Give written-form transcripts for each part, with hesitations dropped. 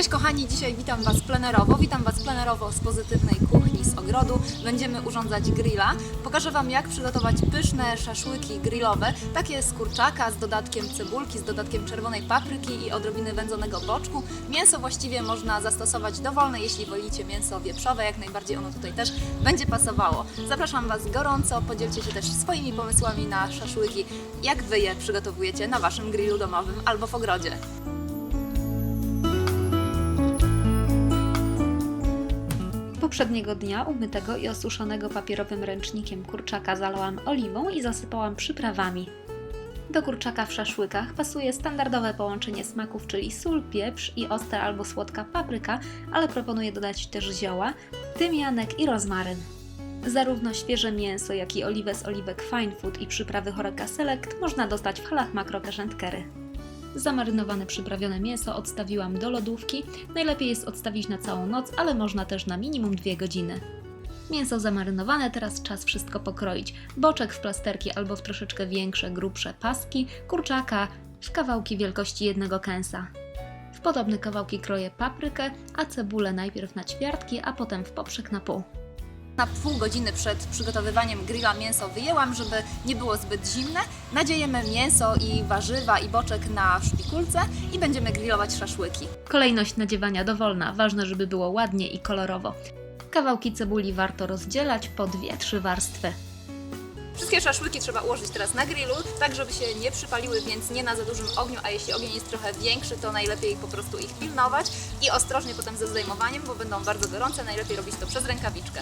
Cześć kochani, dzisiaj witam Was plenerowo z pozytywnej kuchni, z ogrodu. Będziemy urządzać grilla. Pokażę Wam, jak przygotować pyszne szaszłyki grillowe, takie z kurczaka, z dodatkiem cebulki, z dodatkiem czerwonej papryki i odrobiny wędzonego boczku. Mięso właściwie można zastosować dowolne, jeśli wolicie mięso wieprzowe, jak najbardziej ono tutaj też będzie pasowało. Zapraszam Was gorąco, podzielcie się też swoimi pomysłami na szaszłyki, jak Wy je przygotowujecie na Waszym grillu domowym albo w ogrodzie. Poprzedniego dnia umytego i osuszonego papierowym ręcznikiem kurczaka zalałam oliwą i zasypałam przyprawami. Do kurczaka w szaszłykach pasuje standardowe połączenie smaków, czyli sól, pieprz i ostra albo słodka papryka, ale proponuję dodać też zioła, tymianek i rozmaryn. Zarówno świeże mięso, jak i oliwę z oliwek Fine Food i przyprawy Horeca Select można dostać w halach Makro Cash & Carry. Zamarynowane przyprawione mięso odstawiłam do lodówki. Najlepiej jest odstawić na całą noc, ale można też na minimum 2 godziny. Mięso zamarynowane, teraz czas wszystko pokroić. Boczek w plasterki albo w troszeczkę większe, grubsze paski, kurczaka w kawałki wielkości jednego kęsa. W podobne kawałki kroję paprykę, a cebulę najpierw na ćwiartki, a potem w poprzek na pół. Na pół godziny przed przygotowywaniem grilla mięso wyjęłam, żeby nie było zbyt zimne. Nadziejemy mięso i warzywa i boczek na szpikulce i będziemy grillować szaszłyki. Kolejność nadziewania dowolna, ważne, żeby było ładnie i kolorowo. Kawałki cebuli warto rozdzielać po 2-3 warstwy. Wszystkie szaszłyki trzeba ułożyć teraz na grillu, tak żeby się nie przypaliły, więc nie na za dużym ogniu, a jeśli ogień jest trochę większy, to najlepiej po prostu ich pilnować i ostrożnie potem ze zdejmowaniem, bo będą bardzo gorące, najlepiej robić to przez rękawiczkę.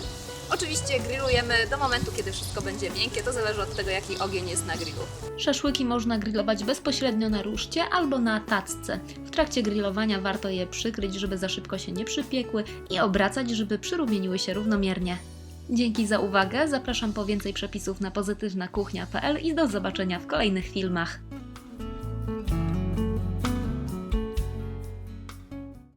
Oczywiście grillujemy do momentu, kiedy wszystko będzie miękkie, to zależy od tego, jaki ogień jest na grillu. Szaszłyki można grillować bezpośrednio na ruszcie albo na tacce. W trakcie grillowania warto je przykryć, żeby za szybko się nie przypiekły i obracać, żeby przyrumieniły się równomiernie. Dzięki za uwagę, zapraszam po więcej przepisów na pozytywnakuchnia.pl i do zobaczenia w kolejnych filmach.